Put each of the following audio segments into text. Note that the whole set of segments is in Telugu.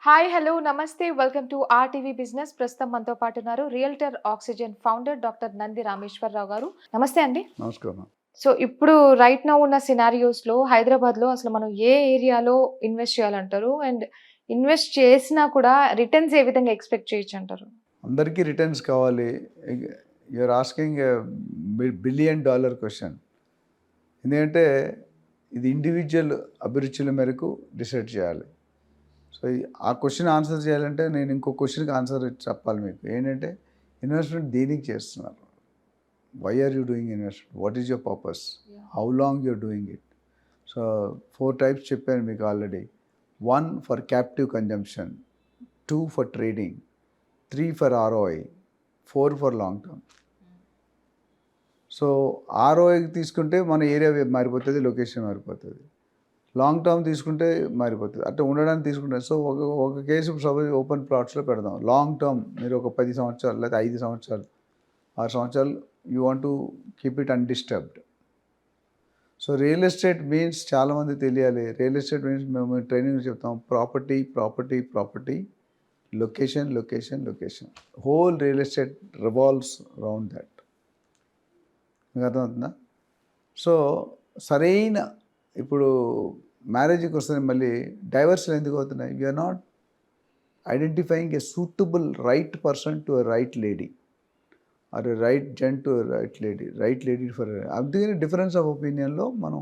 హాయ్, హలో, నమస్తే. Welcome to RTV business. ప్రస్తుతం మనతో పాటు ఉన్నారు realtor oxygen founder doctor Nandi Rameshwar Rao గారు. నమస్తే అండి. నమస్కారం. సో ఇప్పుడు రైట్ నౌ ఉన్న సినారియోస్‌లో హైదరాబాద్‌లో అసలు మనం ఏ ఏరియాలో ఇన్వెస్ట్ చేయాలంటారు? అండ్ ఇన్వెస్ట్ చేసినా కూడా రిటర్న్స్ ఏ విధంగా ఎక్స్‌పెక్ట్ చేయొచ్చంటారు? అందరికీ రిటర్న్స్ కావాలి. You are asking a billion dollar question. ఎందుకంటే ఇది ఇండివిజువల్ అభిరుచుల మేరకు డిసైడ్ చేయాలి. సో ఆ క్వశ్చన్ ఆన్సర్ చేయాలంటే నేను ఇంకో క్వశ్చన్కి ఆన్సర్ చెప్పాలి మీకు. ఏంటంటే ఇన్వెస్ట్మెంట్ దేనికి చేస్తున్నారు? Why are you doing investment? What is your purpose? How long you're doing it? So 4 types చెప్పాను మీకు already. 1 for captive consumption, 2 for trading, 3 for ROI, 4 for long term. So ROIకి తీసుకుంటే మన ఏరియా మారిపోతుంది, లొకేషన్ మారిపోతుంది. లాంగ్ టర్మ్ తీసుకుంటే మారిపోతుంది. అట్లా ఉండడానికి తీసుకుంటే సో ఒక కేసు సపోజ్ ఓపెన్ ప్లాట్స్లో పెడదాం. లాంగ్ టర్మ్ మీరు ఒక 10 సంవత్సరాలు లేదా 5 సంవత్సరాలు 6 సంవత్సరాలు you want to keep it undisturbed. So real estate means చాలామంది తెలియాలి. రియల్ ఎస్టేట్ మీన్స్ మేము ట్రైనింగ్ చెప్తాం property property property, location location location. Whole real estate revolves around that. మీకు అర్థమవుతుందా? సో సరైన ఇప్పుడు మ్యారేజ్కి వస్తుంది మళ్ళీ డైవర్స్లు ఎందుకు అవుతున్నాయి? We are not identifying a suitable right person to a right lady or a right gent to right lady for అందుకని డిఫరెన్స్ ఆఫ్ ఒపీనియన్లో మనం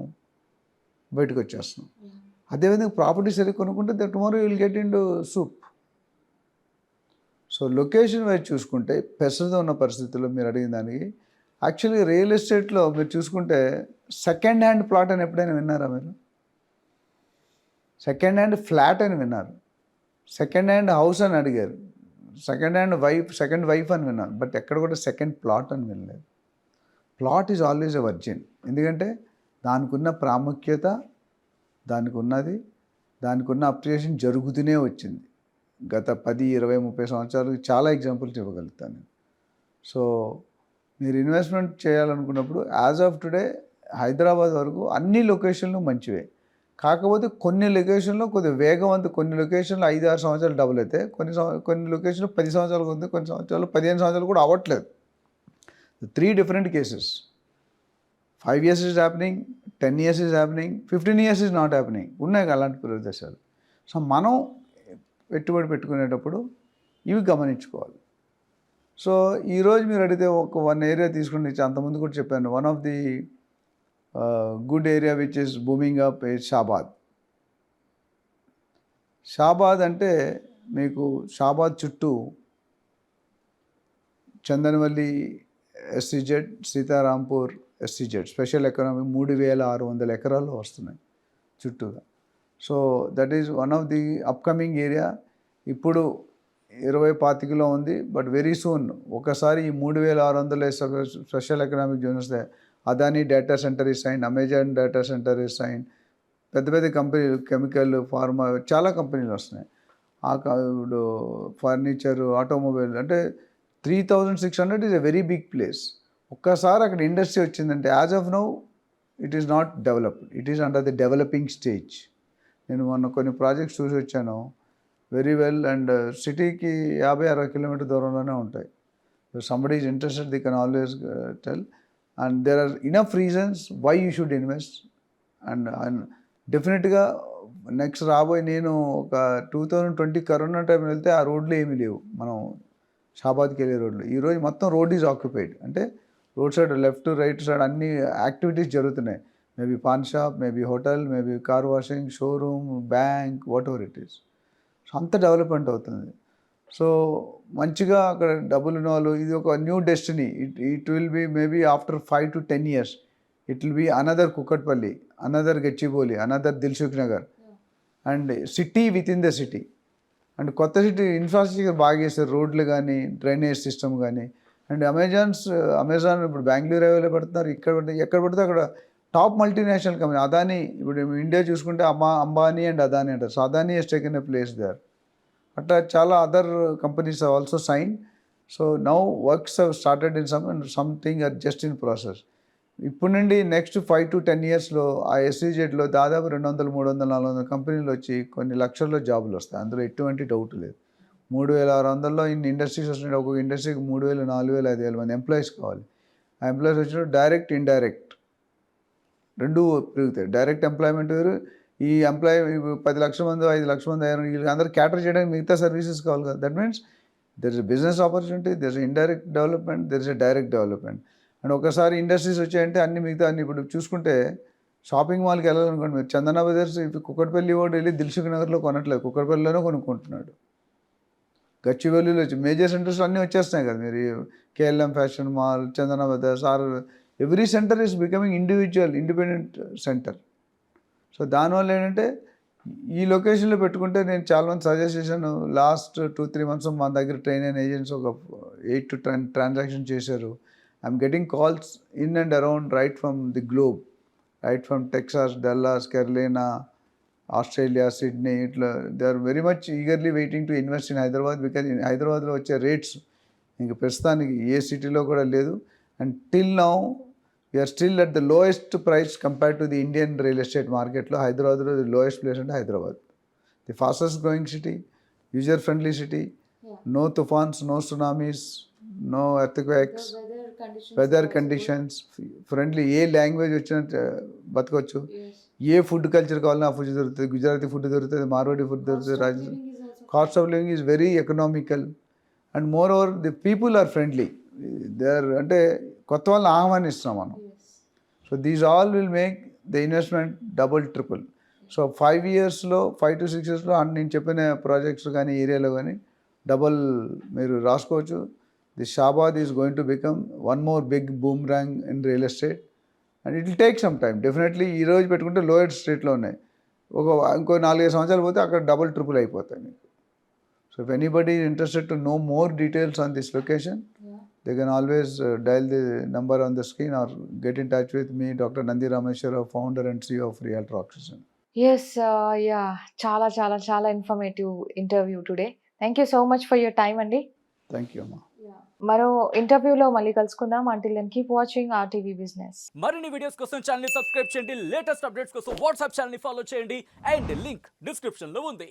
బయటకు వచ్చేస్తున్నాం. అదేవిధంగా ప్రాపర్టీ సరిగ్గా కొనుక్కుంటే the tomorrow will get into soup. So location wise చూసుకుంటే ప్రస్తుతం ఉన్న పరిస్థితుల్లో మీరు అడిగిన దానికి యాక్చువల్గా రియల్ ఎస్టేట్లో మీరు చూసుకుంటే సెకండ్ హ్యాండ్ ప్లాట్ అని ఎప్పుడైనా విన్నారా మీరు? సెకండ్ హ్యాండ్ ఫ్లాట్ అని విన్నారు, సెకండ్ హ్యాండ్ హౌస్ అని అడిగారు, సెకండ్ వైఫ్ అని విన్నారు, బట్ ఎక్కడ కూడా సెకండ్ ప్లాట్ అని వినలేదు. Plot is always a virgin. ఎందుకంటే దానికి ఉన్న ప్రాముఖ్యత, దానికి ఉన్న అప్రిషియేషన్ జరుగుతూనే వచ్చింది. గత 10, 20, 30 సంవత్సరాలు చాలా ఎగ్జాంపుల్స్ ఇవ్వగలుగుతాను నేను. సో మీరు ఇన్వెస్ట్మెంట్ చేయాలనుకున్నప్పుడు యాజ్ ఆఫ్ టుడే హైదరాబాద్ వరకు అన్ని లొకేషన్లు మంచివే. కాకపోతే కొన్ని లొకేషన్లో కొద్దిగా వేగవంతం, కొన్ని లొకేషన్లో 5-6 సంవత్సరాలు డబుల్ అయితే, కొన్ని లొకేషన్లో 10 సంవత్సరాలు ఉంది, కొన్ని సంవత్సరాలు 15 సంవత్సరాలు కూడా అవ్వట్లేదు. 3 different cases. 5 years is happening, 10 years is happening, 15 years is not happening. ఉన్నాయి అలాంటి ప్రదేశాలు. సో మనం పెట్టుబడి పెట్టుకునేటప్పుడు ఇవి గమనించుకోవాలి. సో ఈరోజు మీరు అడిగితే ఒక 1 ఏరియా తీసుకుని అంతకుముందు కూడా చెప్పాను. One of the good area which is booming up is Shabad. Shabad అంటే మీకు షాబాద్ చుట్టూ Chandanavalli SEZ, Sitarampur SEZ special economy 3600 ఎకరాలు వస్తున్నాయి చుట్టూగా. So that is one of the upcoming area. ఇప్పుడు 20-25 ఉంది, బట్ వెరీ సూన్ ఒకసారి ఈ 3600 స్పెషల్ ఎకనామిక్ జోన్ వస్తే Adani data centre is sign, Amazon data centre is sign, పెద్ద పెద్ద కంపెనీలు, కెమికల్, ఫార్మా చాలా కంపెనీలు వస్తున్నాయి. ఇప్పుడు ఫర్నిచర్, ఆటోమొబైల్ అంటే 3600 is a very big place. ఒక్కసారి అక్కడ ఇండస్ట్రీ వచ్చిందంటే as of now it is not developed, it is under the developing stage. నేను మొన్న కొన్ని ప్రాజెక్ట్స్ చూసి వచ్చాను, వెరీ వెల్, అండ్ సిటీకి 50-60 కిలోమీటర్ దూరంలోనే ఉంటాయి. So somebody is interested, they can always tell, and there are enough reasons why you should invest. And డెఫినెట్గా నెక్స్ట్ రాబోయే నేను ఒక 2020 కరోనా టైంలో వెళ్తే ఆ రోడ్లు ఏమీ లేవు. మనం షాబాద్కి వెళ్ళే రోడ్లు ఈరోజు మొత్తం రోడ్ ఈజ్ ఆక్యుపైడ్. అంటే road side left right side అన్ని యాక్టివిటీస్ జరుగుతున్నాయి. Maybe pan shop, maybe hotel, maybe car washing, showroom, bank, what ever it is. So అంత డెవలప్మెంట్ అవుతుంది. సో మంచిగా అక్కడ డబ్బులు ఉన్న వాళ్ళు, ఇది ఒక new destiny. It will be maybe after 5 to 10 years it will be another Kukatpally, another Gachibowli, another Dilsukh Nagar, and city with in the city. And కొత్త సిటీ ఇన్ఫ్రాస్ట్రక్చర్ బాగా చేస్తారు, రోడ్లు కానీ, డ్రైనేజ్ సిస్టమ్ కానీ. అండ్ అమెజాన్ ఇప్పుడు బెంగళూరు హైవేలో పెడుతున్నారు, ఎక్కడ పడితే అక్కడ టాప్ మల్టీనేషనల్ కంపెనీ అదానీ. ఇప్పుడు ఇండియా చూసుకుంటే అంబానీ అండ్ అదానీ అంటారు. So Adani has taken a place there. అట్లా చాలా other companies also sign. So now works have started in something or just in process. ఇప్పుడు నుండి నెక్స్ట్ 5 to 10 ఇయర్స్లో ఆ ఎస్ఈజెడ్లో దాదాపు 200, 300, 400 కంపెనీలు వచ్చి కొన్ని లక్షల్లో జాబులు వస్తాయి. అందులో ఎటువంటి డౌట్ లేదు. 3600లో ఇన్ని ఇండస్ట్రీస్ వస్తున్నాయి. ఒక్కొక్క ఇండస్ట్రీకి 3000, 4000, 5000 మంది ఎంప్లాయీస్ కావాలి. ఆ ఎంప్లాయీస్ వచ్చినప్పుడు డైరెక్ట్, ఇండైరెక్ట్ రెండూ పెరుగుతాయి. డైరెక్ట్ ఎంప్లాయ్మెంట్ వేరు, ఈ ఎంప్లాయీ 10 లక్షల మంది, 5 లక్షల మంది అయ్యారు, వీళ్ళకి అందరూ క్యాటర్ చేయడానికి మిగతా సర్వీసెస్ కావాలి కదా. That means there is business opportunity, there is indirect development, there is direct development. And ఒకసారి ఇండస్ట్రీస్ వచ్చాయంటే అన్ని మిగతా అన్ని ఇప్పుడు చూసుకుంటే షాపింగ్ మాల్కి వెళ్ళాలనుకోండి మీరు, చందన బ్రదర్స్ ఇప్పుడు కుక్కట్పల్లి వాడు వెళ్ళి దిల్సుఖ్ నగర్లో కొనట్లేదు, కుక్కట్పల్లిలోనే కొనుక్కుంటున్నాడు. గచ్చిబౌలిలో వచ్చి మేజర్ సెంటర్స్ అన్నీ వచ్చేస్తున్నాయి కదా. మీరు KLM fashion mall, Chandana brothers, every centre is becoming independent centre. So దానివల్ల ఏంటంటే ఈ లొకేషన్లో పెట్టుకుంటే నేను చాలామంది సజెస్ట్ చేశాను. లాస్ట్ 2-3 months మన దగ్గర ట్రైన్ అయిన ఏజెంట్స్ ఒక 8 to 10 ట్రాన్సాక్షన్ చేశారు. I'm getting calls in and around right from the globe, right from Texas, Dallas, Carolina, Australia, Sydney, ఇట్లా they are very much eagerly waiting to invest in Hyderabad. Because హైదరాబాద్లో వచ్చే రేట్స్ ఇంక ప్రస్తుతానికి ఏ సిటీలో కూడా లేదు. And till now we're still at the lowest price compared to the Indian real estate మార్కెట్లో. హైదరాబాద్లో ది లోయెస్ట్ ప్లేస్ అంటే Hyderabad. The fastest growing city, user friendly city, no తుఫాన్స్, no tsunamis, no earthquakes, weather conditions friendly. ఏ లాంగ్వేజ్ వచ్చినా బతకొచ్చు. ఏ ఫుడ్ కల్చర్ కావాలన్నా ఆ ఫుడ్ దొరుకుతుంది. గుజరాతీ ఫుడ్ దొరుకుతుంది, మార్వాడి ఫుడ్ దొరుకుతుంది, Rajasthan. Cost of living is very economical. And moreover the people are friendly. They are అంటే కొత్త వాళ్ళని ఆహ్వానిస్తున్నాం మనం. So these all will make the investment double, triple. So 5 yearsలో 5 to 6 yearsలో నేను చెప్పిన ప్రాజెక్ట్స్ కానీ ఏరియాలో కానీ డబుల్ మీరు రాసుకోవచ్చు. The Shabad is going to become one more big boomerang in real estate. And it will take some time. Definitely ఈ రోజు పెట్టుకుంటే లోయెస్ట్ స్టేట్లో ఉన్నాయి. ఇంకో 4-5 సంవత్సరాలు పోతే అక్కడ డబుల్, ట్రిపుల్ అయిపోతాయి మీకు. So if anybody is interested to know more details on this location, they can always dial the number on the screen or get in touch with me, Dr. Nandi Rameshwara, founder and CEO of Realtor Auction. Yes, ya, చాలా చాలా చాలా informative interview today. Thank you so much for your time అండి. Thank you, Amma. మరో ఇంటర్వ్యూలో మళ్ళీ కలుసుకుందాం. Until then keep watching RTV business. మరిన్ని వీడియోస్ కోసం ఛానల్ ని సబ్స్క్రైబ్ చేయండి. లేటెస్ట్ అప్డేట్స్ కోసం వాట్సాప్ ఛానల్ ని ఫాలో చేయండి. అండ్ లింక్ డిస్క్రిప్షన్ లో ఉంది.